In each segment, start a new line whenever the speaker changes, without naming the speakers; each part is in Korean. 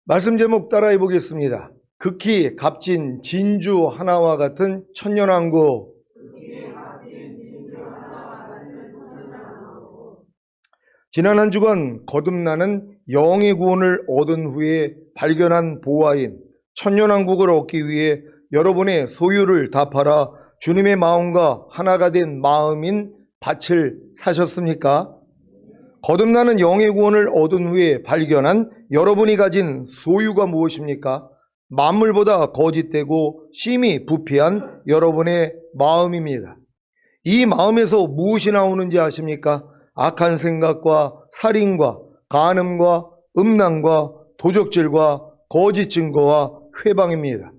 말씀 제목 따라해 보겠습니다. 극히 값진 진주 하나와 같은 천년왕국. 지난 한 주간 거듭나는 영의 구원을 얻은 후에 발견한 보화인 천년왕국을 얻기 위해 여러분의 소유를 다 팔아 주님의 마음과 하나가 된 마음인 밭을 사셨습니까? 거듭나는 영의 구원을 얻은 후에 발견한 여러분이 가진 소유가 무엇입니까? 만물보다 거짓되고 심히 부패한 여러분의 마음입니다. 이 마음에서 무엇이 나오는지 아십니까? 악한 생각과 살인과 간음과 음란과 도적질과 거짓 증거와 회방입니다.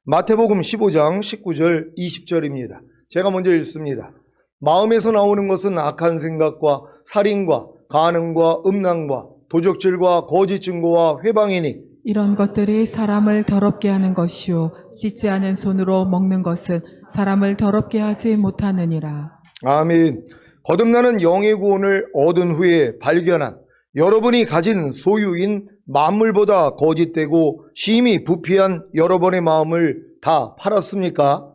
마태복음 15장 19절 20절입니다. 제가 먼저 읽습니다. 마음에서 나오는 것은 악한 생각과 살인과 간음과 음란과 도적질과 거짓 증거와 회방이니
이런 것들이 사람을 더럽게 하는 것이요 씻지 않은 손으로 먹는 것은 사람을 더럽게 하지 못하느니라.
아멘. 거듭나는 영의 구원을 얻은 후에 발견한 여러분이 가진 소유인 만물보다 거짓되고 심히 부패한 여러분의 마음을 다 팔았습니까?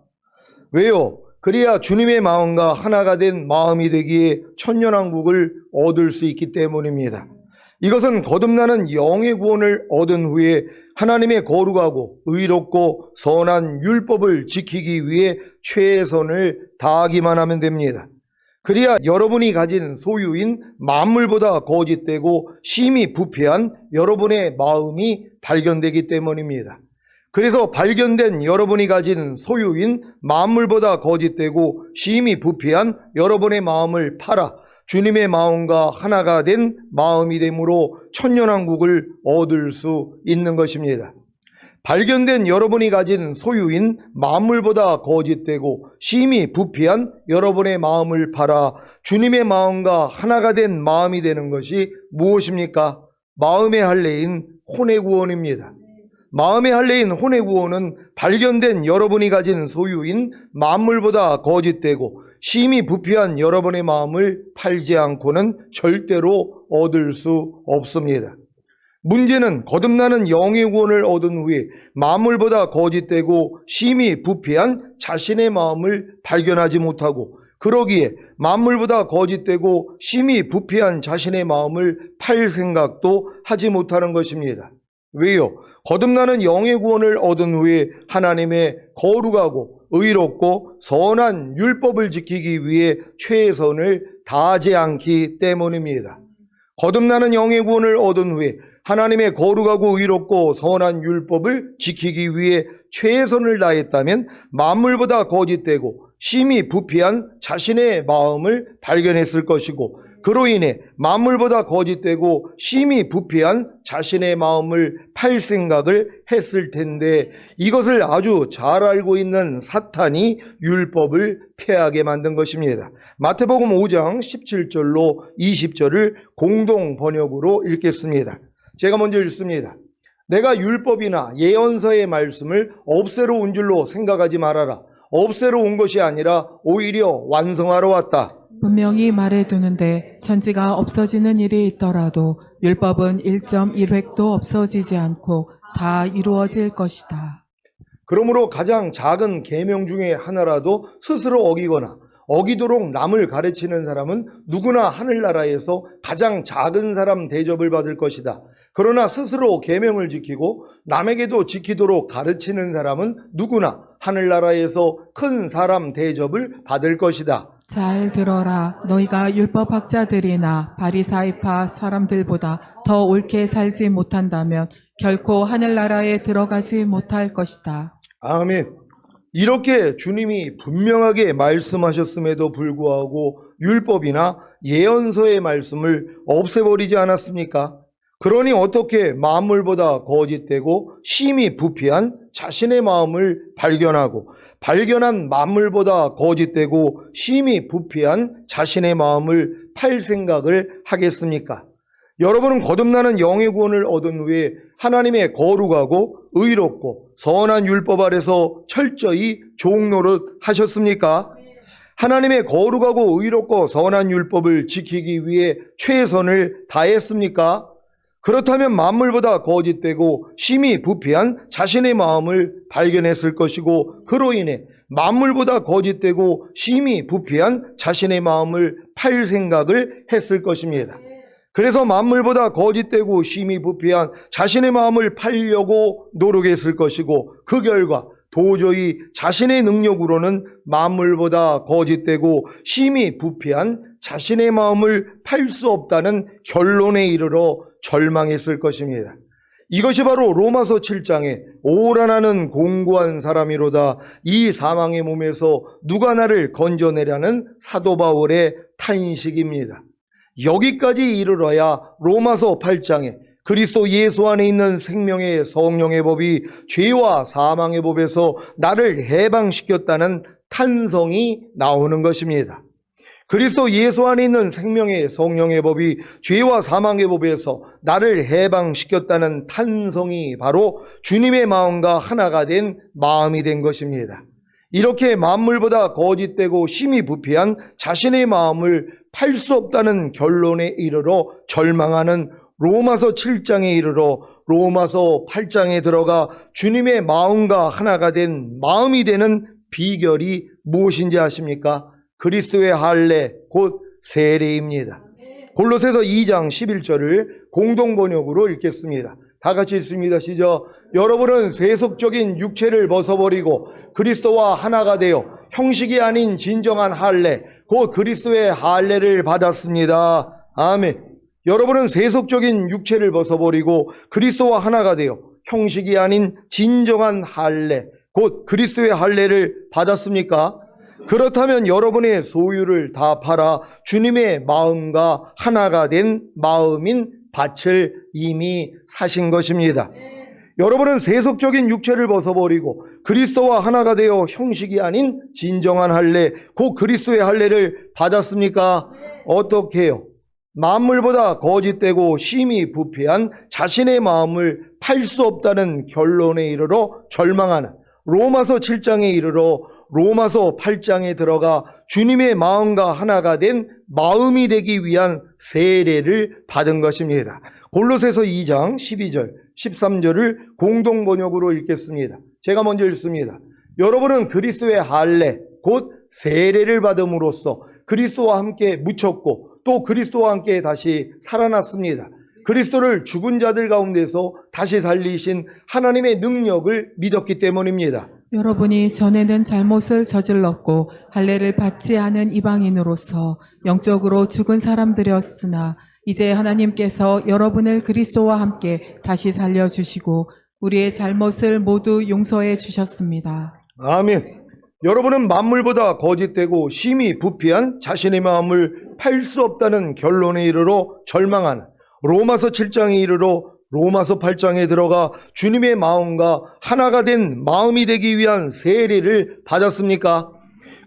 왜요? 그래야 주님의 마음과 하나가 된 마음이 되기에 천년왕국을 얻을 수 있기 때문입니다. 이것은 거듭나는 영의 구원을 얻은 후에 하나님의 거룩하고 의롭고 선한 율법을 지키기 위해 최선을 다하기만 하면 됩니다. 그래야 여러분이 가진 소유인 만물보다 거짓되고 심히 부패한 여러분의 마음이 발견되기 때문입니다. 그래서 발견된 여러분이 가진 소유인 만물보다 거짓되고 심히 부패한 여러분의 마음을 팔아 주님의 마음과 하나가 된 마음이 됨으로 천년왕국을 얻을 수 있는 것입니다. 발견된 여러분이 가진 소유인 만물보다 거짓되고 심히 부패한 여러분의 마음을 팔아 주님의 마음과 하나가 된 마음이 되는 것이 무엇입니까? 마음의 할례인 혼의 구원입니다. 마음의 할례인 혼의 구원은 발견된 여러분이 가진 소유인 만물보다 거짓되고 심히 부패한 여러분의 마음을 팔지 않고는 절대로 얻을 수 없습니다. 문제는 거듭나는 영의 구원을 얻은 후에 만물보다 거짓되고 심히 부패한 자신의 마음을 발견하지 못하고 그러기에 만물보다 거짓되고 심히 부패한 자신의 마음을 팔 생각도 하지 못하는 것입니다. 왜요? 거듭나는 영의 구원을 얻은 후에 하나님의 거룩하고 의롭고 선한 율법을 지키기 위해 최선을 다하지 않기 때문입니다. 거듭나는 영의 구원을 얻은 후에 하나님의 거룩하고 의롭고 선한 율법을 지키기 위해 최선을 다했다면 만물보다 거짓되고 심히 부패한 자신의 마음을 발견했을 것이고 그로 인해 만물보다 거짓되고 심히 부패한 자신의 마음을 팔 생각을 했을 텐데 이것을 아주 잘 알고 있는 사탄이 율법을 폐하게 만든 것입니다. 마태복음 5장 17절로 20절을 공동 번역으로 읽겠습니다. 제가 먼저 읽습니다. 내가 율법이나 예언서의 말씀을 없애러 온 줄로 생각하지 말아라. 없애러 온 것이 아니라 오히려 완성하러 왔다.
분명히 말해두는데 천지가 없어지는 일이 있더라도 율법은 1.1획도 없어지지 않고 다 이루어질 것이다.
그러므로 가장 작은 계명 중에 하나라도 스스로 어기거나 어기도록 남을 가르치는 사람은 누구나 하늘나라에서 가장 작은 사람 대접을 받을 것이다. 그러나 스스로 계명을 지키고 남에게도 지키도록 가르치는 사람은 누구나 하늘나라에서 큰 사람 대접을 받을 것이다.
잘 들어라. 너희가 율법학자들이나 바리사이파 사람들보다 더 옳게 살지 못한다면 결코 하늘나라에 들어가지 못할 것이다.
아멘. 이렇게 주님이 분명하게 말씀하셨음에도 불구하고 율법이나 예언서의 말씀을 없애버리지 않았습니까? 그러니 어떻게 만물보다 거짓되고 심히 부패한 자신의 마음을 발견하고 발견한 만물보다 거짓되고 심히 부패한 자신의 마음을 팔 생각을 하겠습니까? 여러분은 거듭나는 영의 구원을 얻은 후에 하나님의 거룩하고 의롭고 선한 율법 아래서 철저히 종노릇 하셨습니까? 하나님의 거룩하고 의롭고 선한 율법을 지키기 위해 최선을 다했습니까? 그렇다면 만물보다 거짓되고 심히 부패한 자신의 마음을 발견했을 것이고, 그로 인해 만물보다 거짓되고 심히 부패한 자신의 마음을 팔 생각을 했을 것입니다. 그래서 만물보다 거짓되고 심히 부패한 자신의 마음을 팔려고 노력했을 것이고, 그 결과 도저히 자신의 능력으로는 만물보다 거짓되고 심히 부패한 자신의 마음을 팔 수 없다는 결론에 이르러 절망했을 것입니다. 이것이 바로 로마서 7장에 오라 나는 공고한 사람이로다, 이 사망의 몸에서 누가 나를 건져내려는 사도 바울의 탄식입니다. 여기까지 이르러야 로마서 8장에 그리스도 예수 안에 있는 생명의 성령의 법이 죄와 사망의 법에서 나를 해방시켰다는 탄성이 나오는 것입니다. 그리스도 예수 안에 있는 생명의 성령의 법이 죄와 사망의 법에서 나를 해방시켰다는 탄성이 바로 주님의 마음과 하나가 된 마음이 된 것입니다. 이렇게 만물보다 거짓되고 심히 부패한 자신의 마음을 팔 수 없다는 결론에 이르러 절망하는 로마서 7장에 이르러 로마서 8장에 들어가 주님의 마음과 하나가 된 마음이 되는 비결이 무엇인지 아십니까? 그리스도의 할례, 곧 세례입니다. 골로새서 2장 11절을 공동 번역으로 읽겠습니다. 다 같이 읽습니다. 시작. 여러분은 세속적인 육체를 벗어버리고 그리스도와 하나가 되어 형식이 아닌 진정한 할례, 곧 그리스도의 할례를 받았습니다. 아멘. 여러분은 세속적인 육체를 벗어버리고 그리스도와 하나가 되어 형식이 아닌 진정한 할례, 곧 그리스도의 할례를 받았습니까? 그렇다면 여러분의 소유를 다 팔아 주님의 마음과 하나가 된 마음인 밭을 이미 사신 것입니다. 여러분은 세속적인 육체를 벗어버리고 그리스도와 하나가 되어 형식이 아닌 진정한 할례, 곧 그리스도의 할례를 받았습니까? 어떻게 해요? 만물보다 거짓되고 심히 부패한 자신의 마음을 팔 수 없다는 결론에 이르러 절망하는 로마서 7장에 이르러 로마서 8장에 들어가 주님의 마음과 하나가 된 마음이 되기 위한 세례를 받은 것입니다. 골로새서 2장 12절, 13절을 공동 번역으로 읽겠습니다. 제가 먼저 읽습니다. 여러분은 그리스도의 할례, 곧 세례를 받음으로써 그리스도와 함께 묻혔고 또 그리스도와 함께 다시 살아났습니다. 그리스도를 죽은 자들 가운데서 다시 살리신 하나님의 능력을 믿었기 때문입니다.
여러분이 전에는 잘못을 저질렀고 할례를 받지 않은 이방인으로서 영적으로 죽은 사람들이었으나 이제 하나님께서 여러분을 그리스도와 함께 다시 살려주시고 우리의 잘못을 모두 용서해 주셨습니다.
아멘. 여러분은 만물보다 거짓되고 심히 부패한 자신의 마음을 팔 수 없다는 결론에 이르러 절망하는 로마서 7장에 이르러 로마서 8장에 들어가 주님의 마음과 하나가 된 마음이 되기 위한 세례를 받았습니까?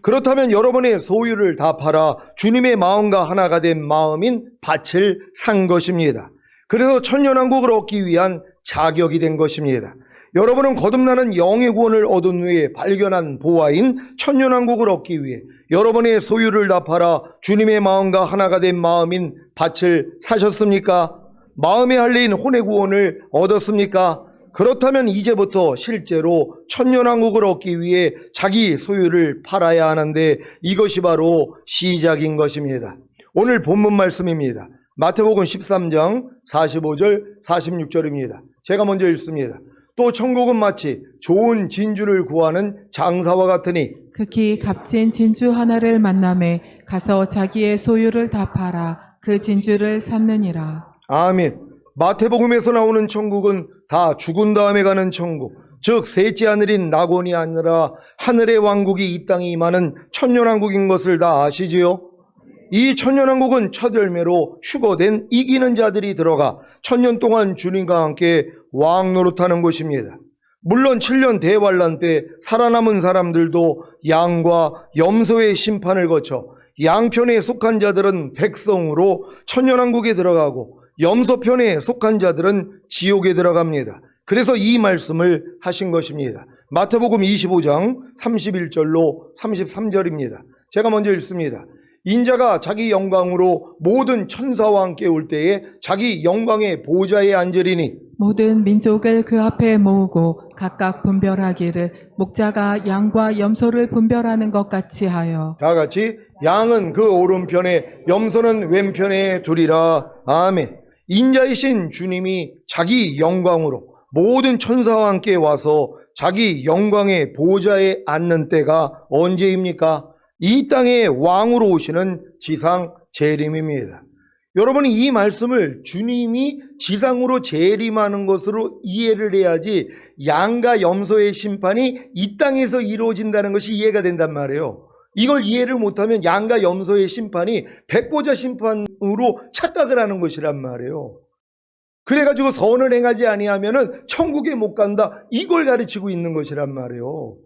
그렇다면 여러분의 소유를 다 팔아 주님의 마음과 하나가 된 마음인 밭을 산 것입니다. 그래서 천년왕국을 얻기 위한 자격이 된 것입니다. 여러분은 거듭나는 영의 구원을 얻은 후에 발견한 보화인 천년왕국을 얻기 위해 여러분의 소유를 다 팔아 주님의 마음과 하나가 된 마음인 밭을 사셨습니까? 마음의 할례인 혼의 구원을 얻었습니까? 그렇다면 이제부터 실제로 천년왕국을 얻기 위해 자기 소유를 팔아야 하는데 이것이 바로 시작인 것입니다. 오늘 본문 말씀입니다. 마태복음 13장 45절 46절입니다. 제가 먼저 읽습니다. 또 천국은 마치 좋은 진주를 구하는 장사와 같으니
극히 값진 진주 하나를 만남에 가서 자기의 소유를 다 팔아 그 진주를 샀느니라.
아멘. 마태복음에서 나오는 천국은 다 죽은 다음에 가는 천국, 즉 셋째 하늘인 낙원이 아니라 하늘의 왕국이 이 땅에 임하는 천년왕국인 것을 다 아시지요? 이 천년왕국은 첫 열매로 휴거된 이기는 자들이 들어가 천년 동안 주님과 함께 왕 노릇하는 곳입니다. 물론 7년 대환란 때 살아남은 사람들도 양과 염소의 심판을 거쳐 양편에 속한 자들은 백성으로 천년왕국에 들어가고 염소편에 속한 자들은 지옥에 들어갑니다. 그래서 이 말씀을 하신 것입니다. 마태복음 25장 31절로 33절입니다. 제가 먼저 읽습니다. 인자가 자기 영광으로 모든 천사와 함께 올 때에 자기 영광의 보좌에 앉으리니
모든 민족을 그 앞에 모으고 각각 분별하기를 목자가 양과 염소를 분별하는 것 같이 하여
다 같이 양은 그 오른편에 염소는 왼편에 두리라. 아멘. 인자이신 주님이 자기 영광으로 모든 천사와 함께 와서 자기 영광의 보좌에 앉는 때가 언제입니까? 이 땅의 왕으로 오시는 지상 재림입니다. 여러분이 이 말씀을 주님이 지상으로 재림하는 것으로 이해를 해야지 양과 염소의 심판이 이 땅에서 이루어진다는 것이 이해가 된단 말이에요. 이걸 이해를 못하면 양과 염소의 심판이 백보자 심판으로 착각을 하는 것이란 말이에요. 그래가지고 선을 행하지 아니하면은 천국에 못 간다, 이걸 가르치고 있는 것이란 말이에요.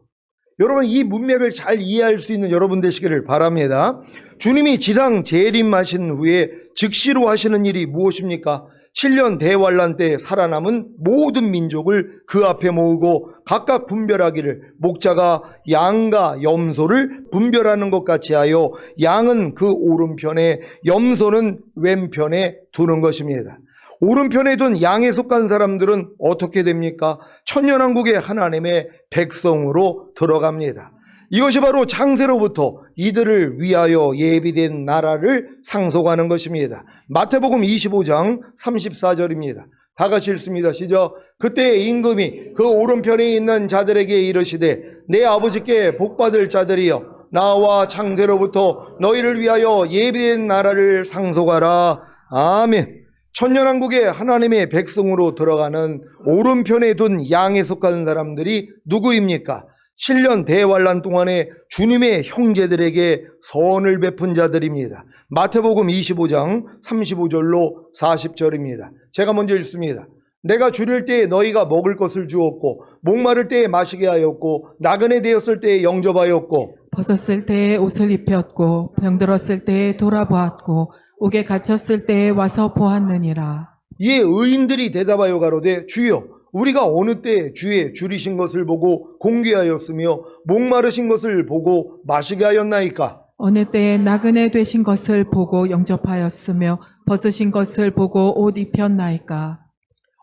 여러분, 이 문맥을 잘 이해할 수 있는 여러분 되시기를 바랍니다. 주님이 지상 재림하신 후에 즉시로 하시는 일이 무엇입니까? 7년 대환란 때 살아남은 모든 민족을 그 앞에 모으고 각각 분별하기를 목자가 양과 염소를 분별하는 것 같이 하여 양은 그 오른편에 염소는 왼편에 두는 것입니다. 오른편에 둔 양에 속한 사람들은 어떻게 됩니까? 천년왕국의 하나님의 백성으로 들어갑니다. 이것이 바로 창세로부터 이들을 위하여 예비된 나라를 상속하는 것입니다. 마태복음 25장 34절입니다. 다 같이 읽습니다. 시작. 그때 임금이 그 오른편에 있는 자들에게 이르시되 내 아버지께 복받을 자들이여 나와 창세로부터 너희를 위하여 예비된 나라를 상속하라. 아멘. 천년왕국의 하나님의 백성으로 들어가는 오른편에 둔 양에 속한 사람들이 누구입니까? 7년 대환란 동안에 주님의 형제들에게 선을 베푼 자들입니다. 마태복음 25장 35절로 40절입니다. 제가 먼저 읽습니다. 내가 줄일 때에 너희가 먹을 것을 주었고 목마를 때에 마시게 하였고 나그네 되었을 때에 영접하였고
벗었을 때에 옷을 입혔고 병들었을 때에 돌아보았고 옥에 갇혔을 때에 와서 보았느니라.
이에 의인들이 대답하여 가로되 주여 우리가 어느 때에 주의 줄이신 것을 보고 공개하였으며 목마르신 것을 보고 마시게 하였나이까?
어느 때에 나그네 되신 것을 보고 영접하였으며 벗으신 것을 보고 옷 입혔나이까?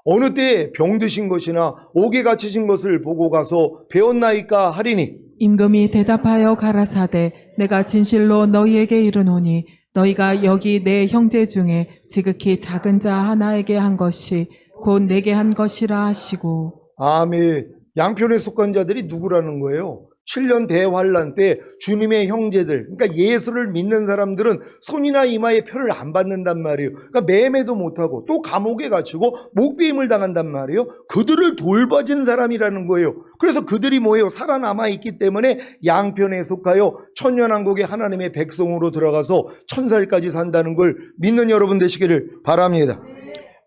어느 때에 병드신 것이나 옥에 갇히신 것을 보고 가서 배웠나이까 하리니
임금이 대답하여 가라사대 내가 진실로 너희에게 이르노니 너희가 여기 내 형제 중에 지극히 작은 자 하나에게 한 것이 곧 내게 한 것이라 하시고.
아멘. 양편에 속한 자들이 누구라는 거예요? 7년 대환란 때 주님의 형제들, 그러니까 예수를 믿는 사람들은 손이나 이마에 표를 안 받는단 말이에요. 그러니까 매매도 못하고 또 감옥에 갇히고 목배임을 당한단 말이에요. 그들을 돌봐준 사람이라는 거예요. 그래서 그들이 뭐예요? 살아남아 있기 때문에 양편에 속하여 천년왕국의 하나님의 백성으로 들어가서 천살까지 산다는 걸 믿는 여러분 되시기를 바랍니다.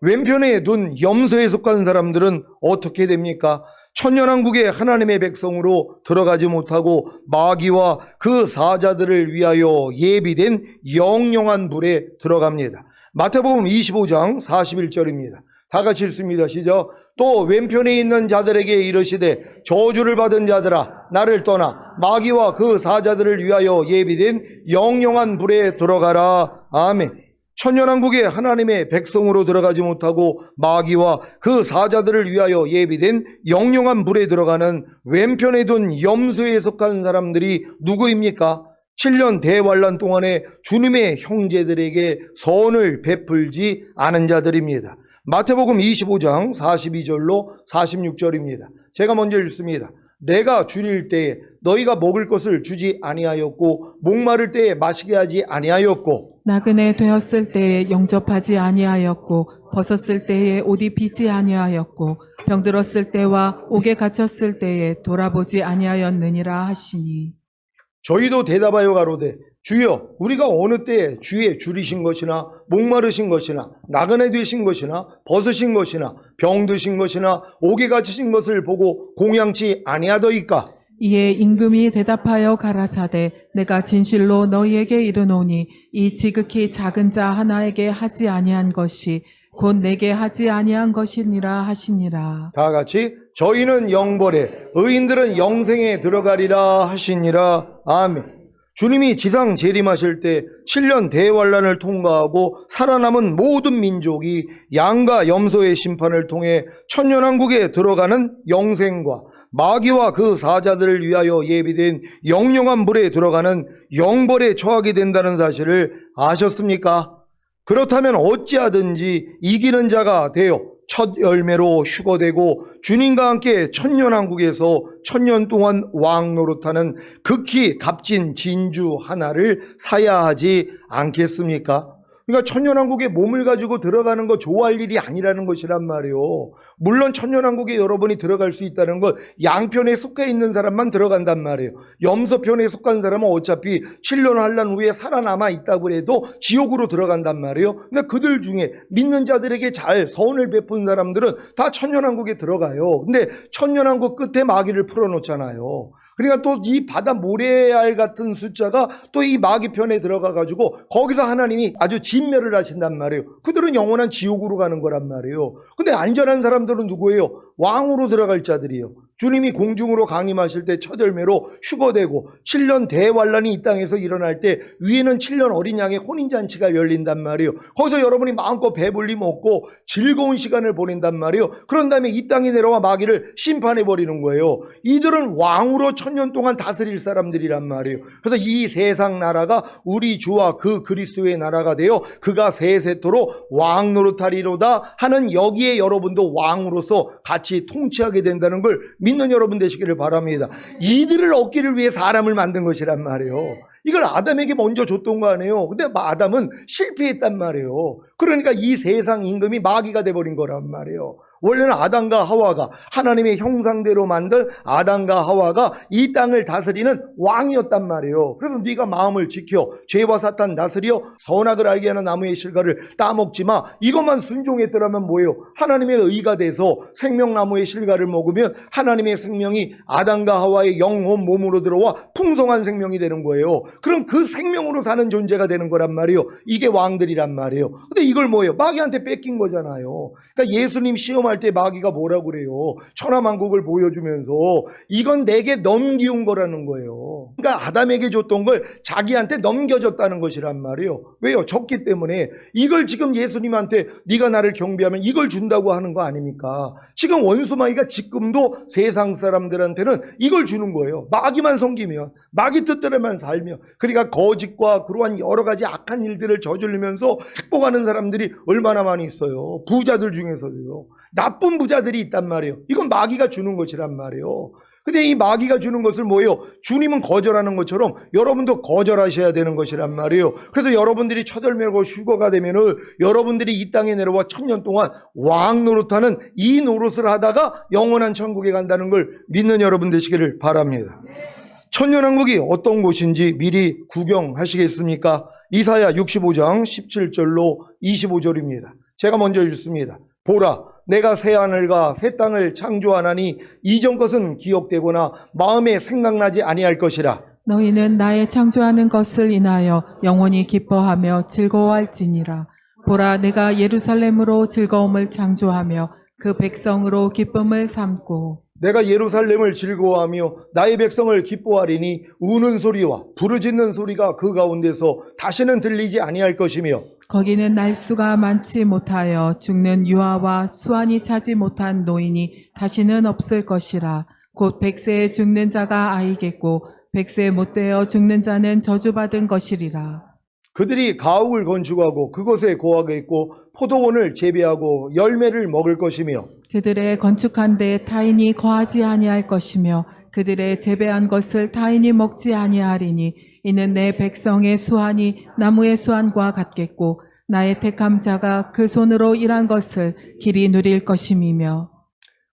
왼편에 둔 염소에 속한 사람들은 어떻게 됩니까? 천년왕국의 하나님의 백성으로 들어가지 못하고 마귀와 그 사자들을 위하여 예비된 영영한 불에 들어갑니다. 마태복음 25장 41절입니다. 다 같이 읽습니다. 시작. 또 왼편에 있는 자들에게 이르시되 저주를 받은 자들아 나를 떠나 마귀와 그 사자들을 위하여 예비된 영영한 불에 들어가라. 아멘. 천년왕국의 하나님의 백성으로 들어가지 못하고 마귀와 그 사자들을 위하여 예비된 영영한 불에 들어가는 왼편에 둔 염소에 속한 사람들이 누구입니까? 7년 대환란 동안에 주님의 형제들에게 선을 베풀지 않은 자들입니다. 마태복음 25장 42절로 46절입니다. 제가 먼저 읽습니다. 내가 줄일 때에 너희가 먹을 것을 주지 아니하였고 목마를 때에 마시게 하지 아니하였고
나그네 되었을 때에 영접하지 아니하였고 벗었을 때에 옷 입히지 아니하였고 병들었을 때와 옥에 갇혔을 때에 돌아보지 아니하였느니라 하시니.
저희도 대답하여 가로되 주여 우리가 어느 때에 주의 줄이신 것이나 목마르신 것이나 나그네 되신 것이나 벗으신 것이나 병드신 것이나 옥에 갇히신 것을 보고 공양치 아니하더이까?
이에 임금이 대답하여 가라사대 내가 진실로 너희에게 이르노니 이 지극히 작은 자 하나에게 하지 아니한 것이 곧 내게 하지 아니한 것이니라 하시니라.
다 같이 저희는 영벌에 의인들은 영생에 들어가리라 하시니라. 아멘. 주님이 지상 재림하실 때 7년 대환란을 통과하고 살아남은 모든 민족이 양과 염소의 심판을 통해 천년왕국에 들어가는 영생과 마귀와 그 사자들을 위하여 예비된 영영한 불에 들어가는 영벌에 처하게 된다는 사실을 아셨습니까? 그렇다면 어찌하든지 이기는 자가 되어 첫 열매로 휴거되고 주님과 함께 천년왕국에서 천년 동안 왕 노릇하는 극히 값진 진주 하나를 사야 하지 않겠습니까? 그러니까 천년왕국에 몸을 가지고 들어가는 거 좋아할 일이 아니라는 것이란 말이에요. 물론 천년왕국에 여러분이 들어갈 수 있다는 건 양편에 속해 있는 사람만 들어간단 말이에요. 염소편에 속한 사람은 어차피 7년 환란 후에 살아남아 있다고 해도 지옥으로 들어간단 말이에요. 그러니까 그들 중에 믿는 자들에게 잘 선을 베푼 사람들은 다 천년왕국에 들어가요. 근데 천년왕국 끝에 마귀를 풀어놓잖아요. 그러니까 또 이 바다 모래알 같은 숫자가 또 이 마귀 편에 들어가 가지고 거기서 하나님이 아주 진멸을 하신단 말이에요. 그들은 영원한 지옥으로 가는 거란 말이에요. 근데 안전한 사람들은 누구예요? 왕으로 들어갈 자들이에요. 주님이 공중으로 강림하실 때 첫 열매로 휴거되고 7년 대환란이 이 땅에서 일어날 때 위에는 7년 어린 양의 혼인잔치가 열린단 말이에요. 거기서 여러분이 마음껏 배불리 먹고 즐거운 시간을 보낸단 말이에요. 그런 다음에 이 땅에 내려와 마귀를 심판해버리는 거예요. 이들은 왕으로 천년 동안 다스릴 사람들이란 말이에요. 그래서 이 세상 나라가 우리 주와 그 그리스도의 나라가 되어 그가 세세토록 왕 노릇하리로다 하는 여기에 여러분도 왕으로서 같이 통치하게 된다는 걸 믿는 여러분 되시기를 바랍니다. 이들을 얻기를 위해 사람을 만든 것이란 말이에요. 이걸 아담에게 먼저 줬던 거 아니에요. 근데 아담은 실패했단 말이에요. 그러니까 이 세상 임금이 마귀가 돼버린 거란 말이에요. 원래는 아담과 하와가 하나님의 형상대로 만든 아담과 하와가 이 땅을 다스리는 왕이었단 말이에요. 그래서 네가 마음을 지켜 죄와 사탄 다스려 선악을 알게 하는 나무의 실과를 따먹지 마. 이것만 순종했더라면 뭐예요? 하나님의 의가 돼서 생명나무의 실과를 먹으면 하나님의 생명이 아담과 하와의 영혼 몸으로 들어와 풍성한 생명이 되는 거예요. 그럼 그 생명으로 사는 존재가 되는 거란 말이에요. 이게 왕들이란 말이에요. 근데 이걸 뭐예요? 마귀한테 뺏긴 거잖아요. 그러니까 예수님 시험할 때 마귀가 뭐라고 그래요? 천하만국을 보여주면서 이건 내게 넘기운 거라는 거예요. 그러니까 아담에게 줬던 걸 자기한테 넘겨줬다는 것이란 말이에요. 왜요? 졌기 때문에. 이걸 지금 예수님한테 네가 나를 경배하면 이걸 준다고 하는 거 아닙니까? 지금 원수 마귀가 지금도 세상 사람들한테는 이걸 주는 거예요. 마귀만 섬기면, 마귀 뜻대로만 살면. 그러니까 거짓과 그러한 여러 가지 악한 일들을 저지르면서 축복하는 사람들이 얼마나 많이 있어요. 부자들 중에서도요. 나쁜 부자들이 있단 말이에요. 이건 마귀가 주는 것이란 말이에요. 근데 이 마귀가 주는 것을 뭐예요? 주님은 거절하는 것처럼 여러분도 거절하셔야 되는 것이란 말이에요. 그래서 여러분들이 첫 열매고 휴거가 되면은 여러분들이 이 땅에 내려와 천년 동안 왕 노릇하는 이 노릇을 하다가 영원한 천국에 간다는 걸 믿는 여러분 되시기를 바랍니다. 천년왕국이 어떤 곳인지 미리 구경하시겠습니까? 이사야 65장 17절로 25절입니다. 제가 먼저 읽습니다. 보라, 내가 새 하늘과 새 땅을 창조하나니 이전 것은 기억되거나 마음에 생각나지 아니할 것이라.
너희는 나의 창조하는 것을 인하여 영원히 기뻐하며 즐거워할지니라. 보라, 내가 예루살렘으로 즐거움을 창조하며 그 백성으로 기쁨을 삼고
내가 예루살렘을 즐거워하며 나의 백성을 기뻐하리니 우는 소리와 부르짖는 소리가 그 가운데서 다시는 들리지 아니할 것이며
거기는 날수가 많지 못하여 죽는 유아와 수완이 차지 못한 노인이 다시는 없을 것이라. 곧 100세에 죽는 자가 아이겠고 100세 못 되어 죽는 자는 저주받은 것이리라.
그들이 가옥을 건축하고 그것에 거하겠고 포도원을 재배하고 열매를 먹을 것이며
그들의 건축한 데 타인이 거하지 아니할 것이며 그들의 재배한 것을 타인이 먹지 아니하리니 이는 내 백성의 수완이 나무의 수완과 같겠고 나의 택함 자가 그 손으로 일한 것을 길이 누릴 것임이며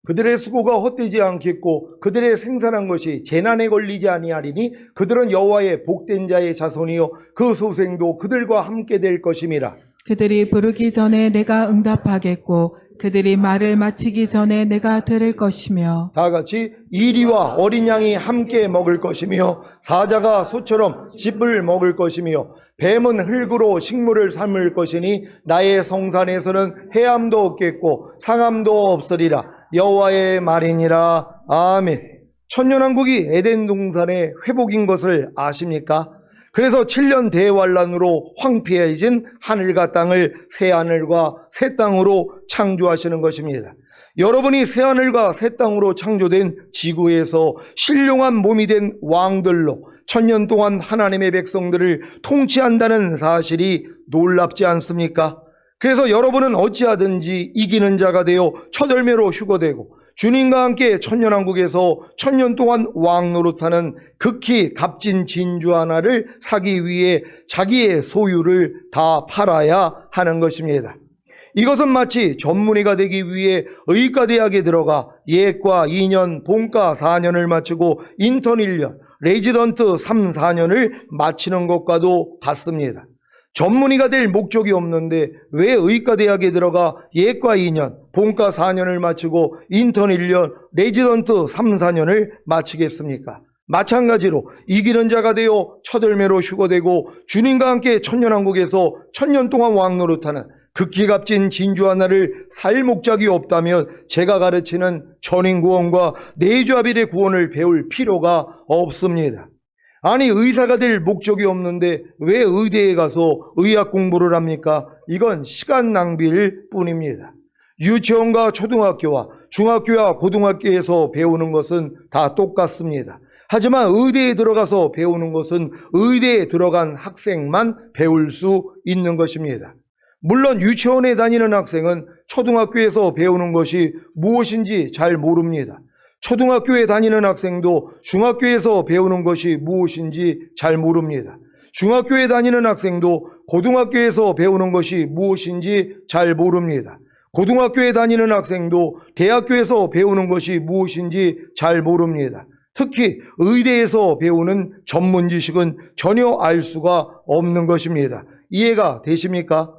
그들의 수고가 헛되지 않겠고 그들의 생산한 것이 재난에 걸리지 아니하리니 그들은 여호와의 복된 자의 자손이요 그 소생도 그들과 함께 될 것임이라.
그들이 부르기 전에 내가 응답하겠고 그들이 말을 마치기 전에 내가 들을 것이며
다 같이 이리와 어린 양이 함께 먹을 것이며 사자가 소처럼 짚을 먹을 것이며 뱀은 흙으로 식물을 삼을 것이니 나의 성산에서는 해함도 없겠고 상함도 없으리라. 여호와의 말이니라. 아멘. 천년왕국이 에덴 동산의 회복인 것을 아십니까? 그래서 7년 대환란으로 황폐해진 하늘과 땅을 새 하늘과 새 땅으로 창조하시는 것입니다. 여러분이 새 하늘과 새 땅으로 창조된 지구에서 신령한 몸이 된 왕들로 천년 동안 하나님의 백성들을 통치한다는 사실이 놀랍지 않습니까? 그래서 여러분은 어찌하든지 이기는 자가 되어 첫 열매로 휴거되고 주님과 함께 천년왕국에서 천년 동안 왕 노릇하는 극히 값진 진주 하나를 사기 위해 자기의 소유를 다 팔아야 하는 것입니다. 이것은 마치 전문의가 되기 위해 의과대학에 들어가 예과 2년, 본과 4년을 마치고 인턴 1년, 레지던트 3, 4년을 마치는 것과도 같습니다. 전문의가 될 목적이 없는데 왜 의과대학에 들어가 예과 2년, 본과 4년을 마치고 인턴 1년, 레지던트 3, 4년을 마치겠습니까? 마찬가지로 이기는 자가 되어 첫 열매로 휴거되고 주님과 함께 천년왕국에서 천년 동안 왕 노릇하는 극히 값진 진주 하나를 살 목적이 없다면 제가 가르치는 전인구원과 내주아빌의 구원을 배울 필요가 없습니다. 아니, 의사가 될 목적이 없는데 왜 의대에 가서 의학 공부를 합니까? 이건 시간 낭비일 뿐입니다. 유치원과 초등학교와 중학교와 고등학교에서 배우는 것은 다 똑같습니다. 하지만 의대에 들어가서 배우는 것은 의대에 들어간 학생만 배울 수 있는 것입니다. 물론 유치원에 다니는 학생은 초등학교에서 배우는 것이 무엇인지 잘 모릅니다. 초등학교에 다니는 학생도 중학교에서 배우는 것이 무엇인지 잘 모릅니다. 중학교에 다니는 학생도 고등학교에서 배우는 것이 무엇인지 잘 모릅니다. 고등학교에 다니는 학생도 대학교에서 배우는 것이 무엇인지 잘 모릅니다. 특히 의대에서 배우는 전문 지식은 전혀 알 수가 없는 것입니다. 이해가 되십니까?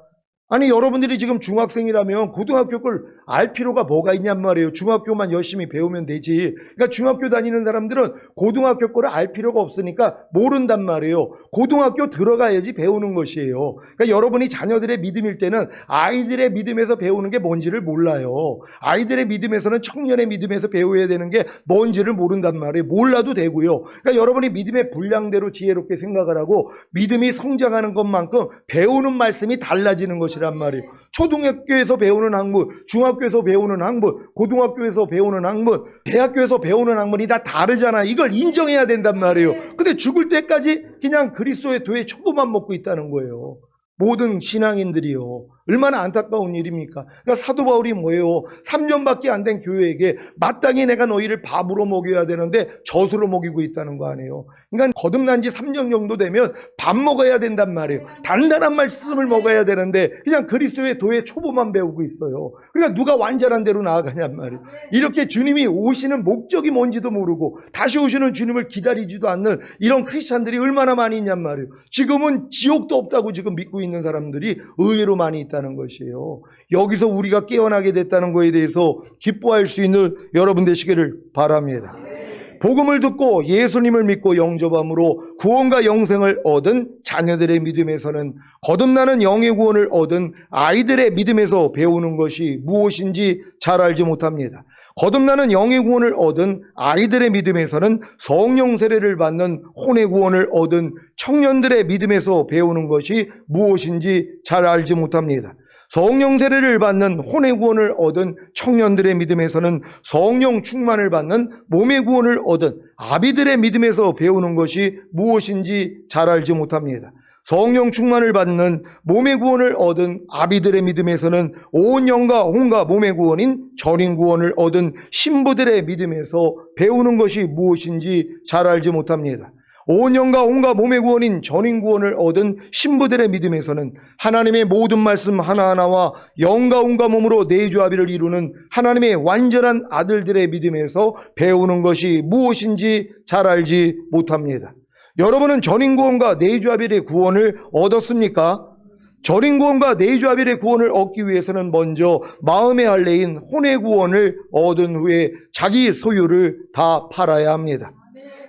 아니, 여러분들이 지금 중학생이라면 고등학교 걸 알 필요가 뭐가 있냔 말이에요. 중학교만 열심히 배우면 되지. 그러니까 중학교 다니는 사람들은 고등학교 거를 알 필요가 없으니까 모른단 말이에요. 고등학교 들어가야지 배우는 것이에요. 그러니까 여러분이 자녀들의 믿음일 때는 아이들의 믿음에서 배우는 게 뭔지를 몰라요. 아이들의 믿음에서는 청년의 믿음에서 배워야 되는 게 뭔지를 모른단 말이에요. 몰라도 되고요. 그러니까 여러분이 믿음의 분량대로 지혜롭게 생각을 하고 믿음이 성장하는 것만큼 배우는 말씀이 달라지는 것이란 말이에요. 초등학교에서 배우는 학문, 중학교에서 배우는 학문, 고등학교에서 배우는 학문, 대학교에서 배우는 학문이 다 다르잖아. 이걸 인정해야 된단 말이에요. 근데 죽을 때까지 그냥 그리스도의 도에 초보만 먹고 있다는 거예요. 모든 신앙인들이요. 얼마나 안타까운 일입니까? 그러니까 사도 바울이 뭐예요? 3년밖에 안 된 교회에게 마땅히 내가 너희를 밥으로 먹여야 되는데 젖으로 먹이고 있다는 거 아니에요. 그러니까 거듭난 지 3년 정도 되면 밥 먹어야 된단 말이에요. 단단한 말씀을 먹어야 되는데 그냥 그리스도의 도의 초보만 배우고 있어요. 그러니까 누가 완전한 대로 나아가냔 말이에요. 이렇게 주님이 오시는 목적이 뭔지도 모르고 다시 오시는 주님을 기다리지도 않는 이런 크리스찬들이 얼마나 많이 있냔 말이에요. 지금은 지옥도 없다고 지금 믿고 있는 사람들이 의외로 많이 있다는 것이에요. 여기서 우리가 깨어나게 됐다는 것에 대해서 기뻐할 수 있는 여러분 되시기를 바랍니다. 복음을 듣고 예수님을 믿고 영접함으로 구원과 영생을 얻은 자녀들의 믿음에서는 거듭나는 영의 구원을 얻은 아이들의 믿음에서 배우는 것이 무엇인지 잘 알지 못합니다. 거듭나는 영의 구원을 얻은 아이들의 믿음에서는 성령 세례를 받는 혼의 구원을 얻은 청년들의 믿음에서 배우는 것이 무엇인지 잘 알지 못합니다. 성령 세례를 받는 혼의 구원을 얻은 청년들의 믿음에서는 성령 충만을 받는 몸의 구원을 얻은 아비들의 믿음에서 배우는 것이 무엇인지 잘 알지 못합니다. 성령 충만을 받는 몸의 구원을 얻은 아비들의 믿음에서는 온 영과 혼과 몸의 구원인 전인 구원을 얻은 신부들의 믿음에서 배우는 것이 무엇인지 잘 알지 못합니다. 온 영과 온과 몸의 구원인 전인 구원을 얻은 신부들의 믿음에서는 하나님의 모든 말씀 하나하나와 영과 온과 몸으로 내주합의를 이루는 하나님의 완전한 아들들의 믿음에서 배우는 것이 무엇인지 잘 알지 못합니다. 여러분은 전인 구원과 내주합의의 구원을 얻었습니까? 전인 구원과 내주합의의 구원을 얻기 위해서는 먼저 마음의 할례인 혼의 구원을 얻은 후에 자기 소유를 다 팔아야 합니다.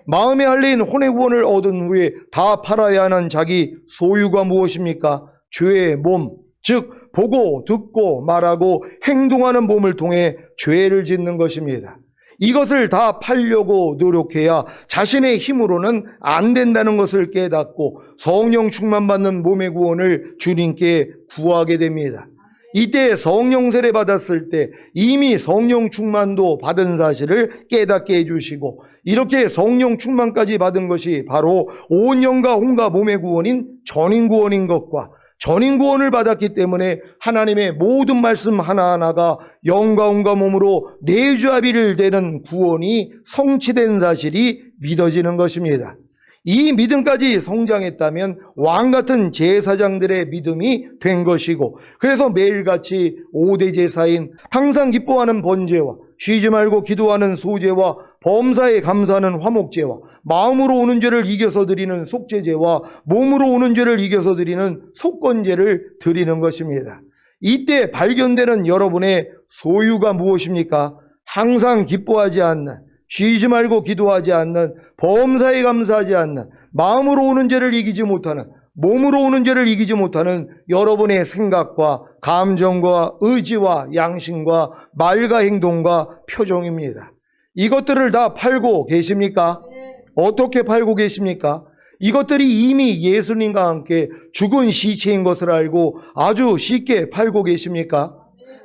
마음의 할례인 혼의 구원을 얻은 후에 다 팔아야 하는 자기 소유가 무엇입니까? 죄의 몸, 즉 보고 듣고 말하고 행동하는 몸을 통해 죄를 짓는 것입니다. 이것을 다 팔려고 노력해야 자신의 힘으로는 안 된다는 것을 깨닫고 성령 충만받는 몸의 구원을 주님께 구하게 됩니다. 이때 성령 세례 받았을 때 이미 성령 충만도 받은 사실을 깨닫게 해주시고, 이렇게 성령 충만까지 받은 것이 바로 온 영과 혼과 몸의 구원인 전인 구원인 것과, 전인 구원을 받았기 때문에 하나님의 모든 말씀 하나하나가 영과 혼과 몸으로 내주합의를 되는 구원이 성취된 사실이 믿어지는 것입니다. 이 믿음까지 성장했다면 왕같은 제사장들의 믿음이 된 것이고, 그래서 매일같이 5대 제사인 항상 기뻐하는 번제와 쉬지 말고 기도하는 소제와 범사에 감사하는 화목제와 마음으로 오는 죄를 이겨서 드리는 속죄제와 몸으로 오는 죄를 이겨서 드리는 속건제를 드리는 것입니다. 이때 발견되는 여러분의 소유가 무엇입니까? 항상 기뻐하지 않는, 쉬지 말고 기도하지 않는, 범사에 감사하지 않는, 마음으로 오는 죄를 이기지 못하는, 몸으로 오는 죄를 이기지 못하는 여러분의 생각과 감정과 의지와 양심과 말과 행동과 표정입니다. 이것들을 다 팔고 계십니까? 어떻게 팔고 계십니까? 이것들이 이미 예수님과 함께 죽은 시체인 것을 알고 아주 쉽게 팔고 계십니까?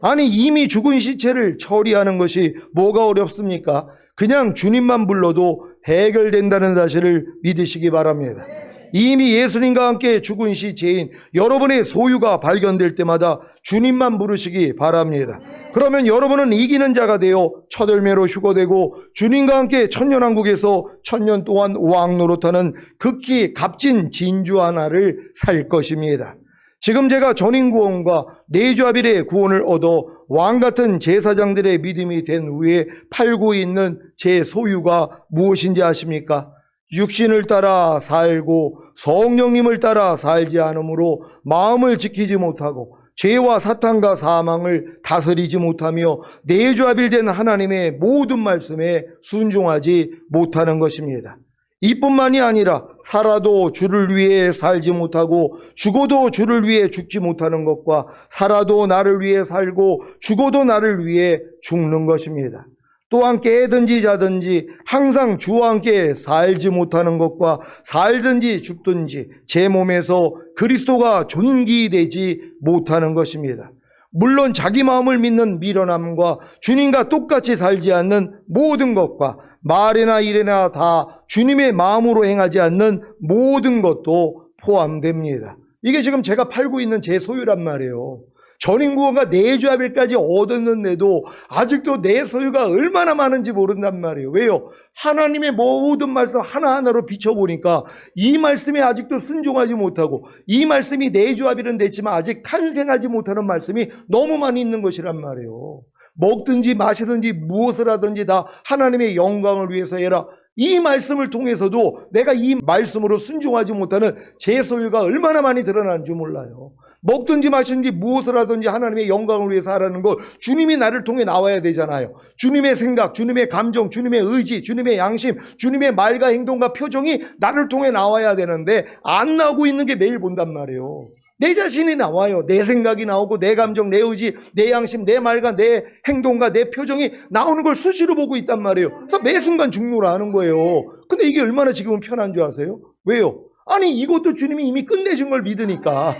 아니, 이미 죽은 시체를 처리하는 것이 뭐가 어렵습니까? 그냥 주님만 불러도 해결된다는 사실을 믿으시기 바랍니다. 이미 예수님과 함께 죽은 시체인 여러분의 소유가 발견될 때마다 주님만 부르시기 바랍니다. 그러면 여러분은 이기는 자가 되어 첫 열매로 휴거되고 주님과 함께 천년왕국에서 천년 동안 왕 노릇하는 극히 값진 진주 하나를 살 것입니다. 지금 제가 전인구원과 내주합일의 구원을 얻어 왕같은 제사장들의 믿음이 된 후에 팔고 있는 제 소유가 무엇인지 아십니까? 육신을 따라 살고 성령님을 따라 살지 않으므로 마음을 지키지 못하고 죄와 사탄과 사망을 다스리지 못하며 내주합일된 하나님의 모든 말씀에 순종하지 못하는 것입니다. 이뿐만이 아니라 살아도 주를 위해 살지 못하고 죽어도 주를 위해 죽지 못하는 것과 살아도 나를 위해 살고 죽어도 나를 위해 죽는 것입니다. 또한 깨든지 자든지 항상 주와 함께 살지 못하는 것과 살든지 죽든지 제 몸에서 그리스도가 존귀되지 못하는 것입니다. 물론 자기 마음을 믿는 미련함과 주님과 똑같이 살지 않는 모든 것과 말이나 일이나 다 주님의 마음으로 행하지 않는 모든 것도 포함됩니다. 이게 지금 제가 팔고 있는 제 소유란 말이에요. 전인구원과 내주합일까지 얻었는데도 아직도 내 소유가 얼마나 많은지 모른단 말이에요. 왜요? 하나님의 모든 말씀 하나하나로 비춰보니까 이 말씀에 아직도 순종하지 못하고 이 말씀이 내주합일은 됐지만 아직 탄생하지 못하는 말씀이 너무 많이 있는 것이란 말이에요. 먹든지 마시든지 무엇을 하든지 다 하나님의 영광을 위해서 해라. 이 말씀을 통해서도 내가 이 말씀으로 순종하지 못하는 제 소유가 얼마나 많이 드러나는지 몰라요. 먹든지 마시든지 무엇을 하든지 하나님의 영광을 위해서 하라는 거 주님이 나를 통해 나와야 되잖아요. 주님의 생각, 주님의 감정, 주님의 의지, 주님의 양심, 주님의 말과 행동과 표정이 나를 통해 나와야 되는데 안 나오고 있는 게 매일 본단 말이에요. 내 자신이 나와요. 내 생각이 나오고 내 감정, 내 의지, 내 양심, 내 말과 내 행동과 내 표정이 나오는 걸 수시로 보고 있단 말이에요. 그래서 매 순간 죽노라 하는 거예요. 근데 이게 얼마나 지금은 편한 줄 아세요? 왜요? 아니, 이것도 주님이 이미 끝내준 걸 믿으니까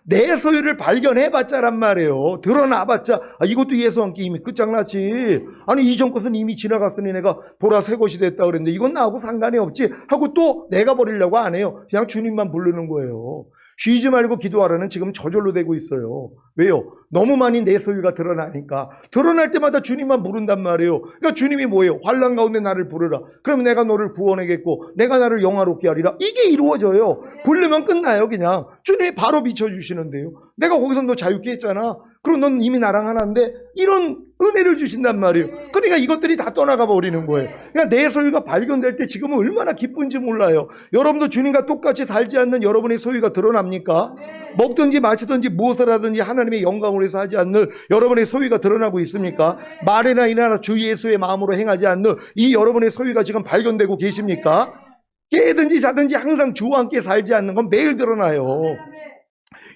내 소유를 발견해봤자란 말이에요. 드러나봤자 이것도 예수와 함께 이미 끝장났지. 아니, 이전 것은 이미 지나갔으니 내가 보라 새 것이 됐다 그랬는데 이건 나하고 상관이 없지 하고 또 내가 버리려고 안 해요. 그냥 주님만 부르는 거예요. 쉬지 말고 기도하라는 지금 저절로 되고 있어요. 왜요? 너무 많이 내 소유가 드러나니까 드러날 때마다 주님만 부른단 말이에요. 그러니까 주님이 뭐예요? 환난 가운데 나를 부르라. 그러면 내가 너를 구원하겠고 내가 나를 영화롭게 하리라. 이게 이루어져요. 부르면 끝나요. 그냥 주님이 바로 비춰주시는데요. 내가 거기서 너 자유케 했잖아. 그럼 넌 이미 나랑 하나인데 이런 은혜를 주신단 말이에요. 그러니까 이것들이 다 떠나가 버리는 거예요. 그러니까 내 소유가 발견될 때 지금은 얼마나 기쁜지 몰라요. 여러분도 주님과 똑같이 살지 않는 여러분의 소유가 드러납니까? 먹든지 마시든지 무엇을 하든지 하나님의 영광을 위해서 하지 않는 여러분의 소유가 드러나고 있습니까? 말이나 일이나 주 예수의 마음으로 행하지 않는 이 여러분의 소유가 지금 발견되고 계십니까? 깨든지 자든지 항상 주와 함께 살지 않는 건 매일 드러나요.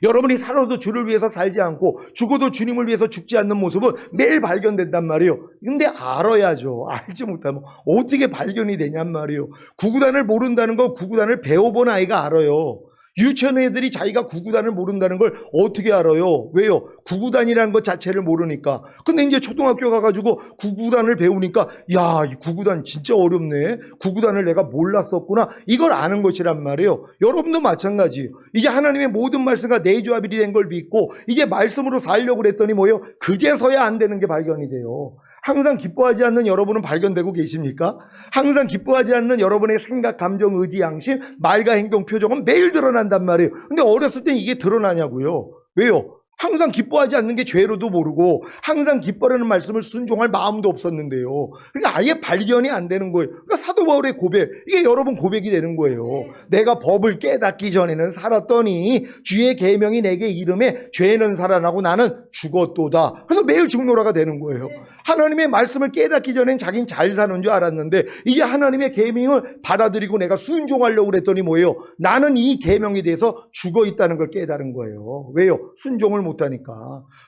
여러분이 살아도 주를 위해서 살지 않고 죽어도 주님을 위해서 죽지 않는 모습은 매일 발견된단 말이에요. 근데 알아야죠. 알지 못하면 어떻게 발견이 되냔 말이에요. 구구단을 모른다는 건 구구단을 배워본 아이가 알아요. 유치원 애들이 자기가 구구단을 모른다는 걸 어떻게 알아요? 왜요? 구구단이라는 것 자체를 모르니까. 근데 이제 초등학교 가가지고 구구단을 배우니까 야, 이 구구단 진짜 어렵네. 구구단을 내가 몰랐었구나. 이걸 아는 것이란 말이에요. 여러분도 마찬가지예요. 이제 하나님의 모든 말씀과 내조합이 된 걸 믿고 이제 말씀으로 살려고 그랬더니 뭐예요? 그제서야 안 되는 게 발견이 돼요. 항상 기뻐하지 않는 여러분은 발견되고 계십니까? 항상 기뻐하지 않는 여러분의 생각, 감정, 의지, 양심, 말과 행동, 표정은 매일 드러난단 말이에요. 근데 어렸을 때 이게 드러나냐고요. 왜요? 항상 기뻐하지 않는 게 죄로도 모르고 항상 기뻐하는 말씀을 순종할 마음도 없었는데요. 그러니까 아예 발견이 안 되는 거예요. 그러니까 사도 바울의 고백, 이게 여러분 고백이 되는 거예요. 내가 법을 깨닫기 전에는 살았더니 주의 계명이 내게 이름에 죄는 살아나고 나는 죽었도다. 그래서 매일 죽노라가 되는 거예요. 하나님의 말씀을 깨닫기 전엔 자긴 잘 사는 줄 알았는데 이제 하나님의 계명을 받아들이고 내가 순종하려고 그랬더니 뭐예요? 나는 이 계명에 대해서 죽어 있다는 걸 깨달은 거예요. 왜요? 순종을 못하니까.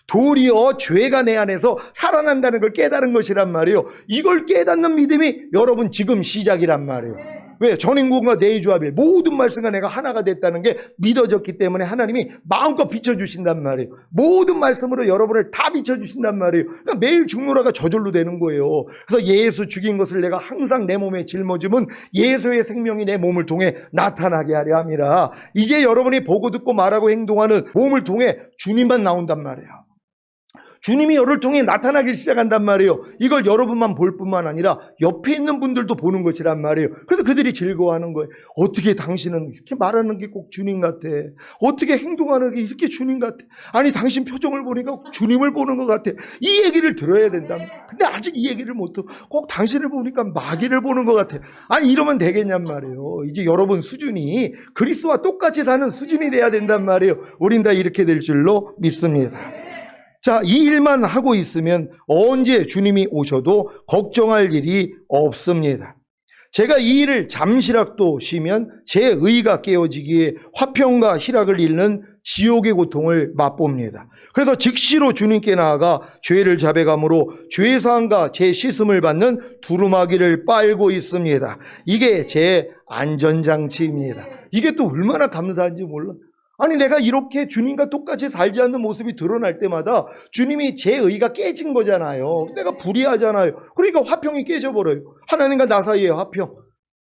도리어 죄가 내 안에서 살아난다는 걸 깨달은 것이란 말이에요. 이걸 깨닫는 믿음이 여러분 지금 시작이란 말이에요. 왜? 전인공과 내조합이 모든 말씀과 내가 하나가 됐다는 게 믿어졌기 때문에 하나님이 마음껏 비춰주신단 말이에요. 모든 말씀으로 여러분을 다 비춰주신단 말이에요. 그러니까 매일 죽노라가 저절로 되는 거예요. 그래서 예수 죽인 것을 내가 항상 내 몸에 짊어지면 예수의 생명이 내 몸을 통해 나타나게 하려 함이라. 이제 여러분이 보고 듣고 말하고 행동하는 몸을 통해 주님만 나온단 말이에요. 주님이 여러분을 통해 나타나기 시작한단 말이에요. 이걸 여러분만 볼 뿐만 아니라 옆에 있는 분들도 보는 것이란 말이에요. 그래서 그들이 즐거워하는 거예요. 어떻게 당신은 이렇게 말하는 게 꼭 주님 같아. 어떻게 행동하는 게 이렇게 주님 같아. 아니 당신 표정을 보니까 주님을 보는 것 같아. 이 얘기를 들어야 된다. 근데 아직 이 얘기를 못 들어. 꼭 당신을 보니까 마귀를 보는 것 같아. 아니 이러면 되겠냔 말이에요. 이제 여러분 수준이 그리스도와 똑같이 사는 수준이 돼야 된단 말이에요. 우린 다 이렇게 될 줄로 믿습니다. 자, 이 일만 하고 있으면 언제 주님이 오셔도 걱정할 일이 없습니다. 제가 이 일을 잠시라도 쉬면 제 의가 깨어지기에 화평과 희락을 잃는 지옥의 고통을 맛봅니다. 그래서 즉시로 주님께 나아가 죄를 자백함으로 죄사함과 제 씻음을 받는 두루마기를 빨고 있습니다. 이게 제 안전장치입니다. 이게 또 얼마나 감사한지 몰라. 아니 내가 이렇게 주님과 똑같이 살지 않는 모습이 드러날 때마다 주님이 제 의가 깨진 거잖아요. 내가 불의하잖아요. 그러니까 화평이 깨져버려요. 하나님과 나 사이의 화평,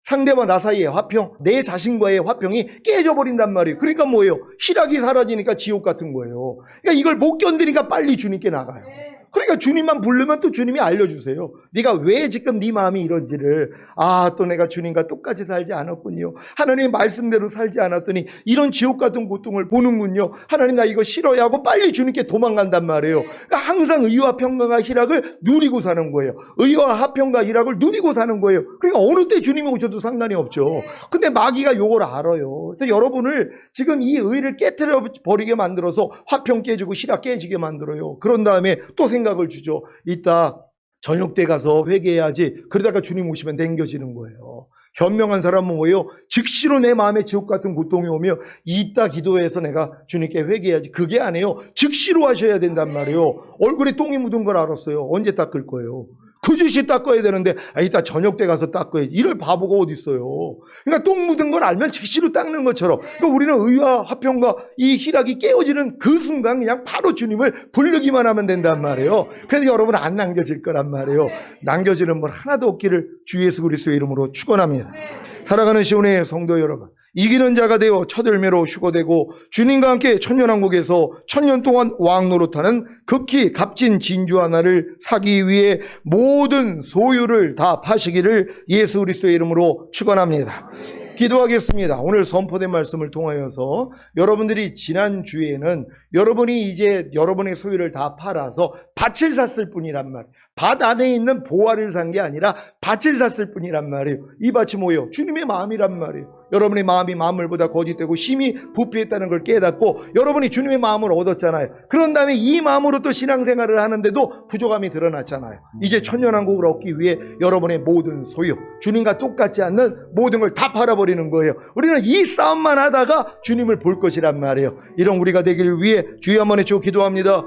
상대와 나 사이의 화평, 내 자신과의 화평이 깨져버린단 말이에요. 그러니까 뭐예요? 희락이 사라지니까 지옥 같은 거예요. 그러니까 이걸 못 견디니까 빨리 주님께 나가요. 그러니까 주님만 부르면 또 주님이 알려주세요. 네가 왜 지금 네 마음이 이런지를. 아, 또 내가 주님과 똑같이 살지 않았군요. 하나님의 말씀대로 살지 않았더니 이런 지옥 같은 고통을 보는군요. 하나님 나 이거 싫어야 하고 빨리 주님께 도망간단 말이에요. 그러니까 항상 의와 평강과 희락을 누리고 사는 거예요. 의와 화평과 희락을 누리고 사는 거예요. 그러니까 어느 때 주님이 오셔도 상관이 없죠. 근데 마귀가 요걸 알아요. 그래서 여러분을 지금 이 의를 깨트려 버리게 만들어서 화평 깨지고 희락 깨지게 만들어요. 그런 다음에 또 생각을 주죠. 이따 저녁 때 가서 회개해야지. 그러다가 주님 오시면 남겨지는 거예요. 현명한 사람은 뭐예요? 즉시로 내 마음에 지옥 같은 고통이 오며 이따 기도해서 내가 주님께 회개해야지. 그게 아니에요. 즉시로 하셔야 된단 말이에요. 얼굴에 똥이 묻은 걸 알았어요. 언제 닦을 거예요? 그 즉시 닦아야 되는데 이따 저녁 때 가서 닦아야지. 이럴 바보가 어디 있어요. 그러니까 똥 묻은 걸 알면 즉시로 닦는 것처럼 그러니까 우리는 의와 화평과 이 희락이 깨어지는 그 순간 그냥 바로 주님을 부르기만 하면 된단 말이에요. 그래서 여러분 안 남겨질 거란 말이에요. 남겨지는 분 하나도 없기를 주 예수 그리스도의 이름으로 축원합니다. 살아가는 시온의 성도 여러분, 이기는 자가 되어 첫 열매로 휴거되고 주님과 함께 천년왕국에서 천년 동안 왕 노릇하는 극히 값진 진주 하나를 사기 위해 모든 소유를 다 파시기를 예수 그리스도의 이름으로 축원합니다. 기도하겠습니다. 오늘 선포된 말씀을 통하여서 여러분들이 지난주에는 여러분이 이제 여러분의 소유를 다 팔아서 밭을 샀을 뿐이란 말이에요. 밭 안에 있는 보화를 산 게 아니라 밭을 샀을 뿐이란 말이에요. 이 밭이 뭐예요? 주님의 마음이란 말이에요. 여러분의 마음이 만물보다 거짓되고 심히 부패했다는 걸 깨닫고 여러분이 주님의 마음을 얻었잖아요. 그런 다음에 이 마음으로 또 신앙생활을 하는데도 부족함이 드러났잖아요. 이제 천년왕국을 얻기 위해 여러분의 모든 소유, 주님과 똑같지 않는 모든 걸 다 팔아버리는 거예요. 우리는 이 싸움만 하다가 주님을 볼 것이란 말이에요. 이런 우리가 되기를 위해 주여 한번 외치고 기도합니다.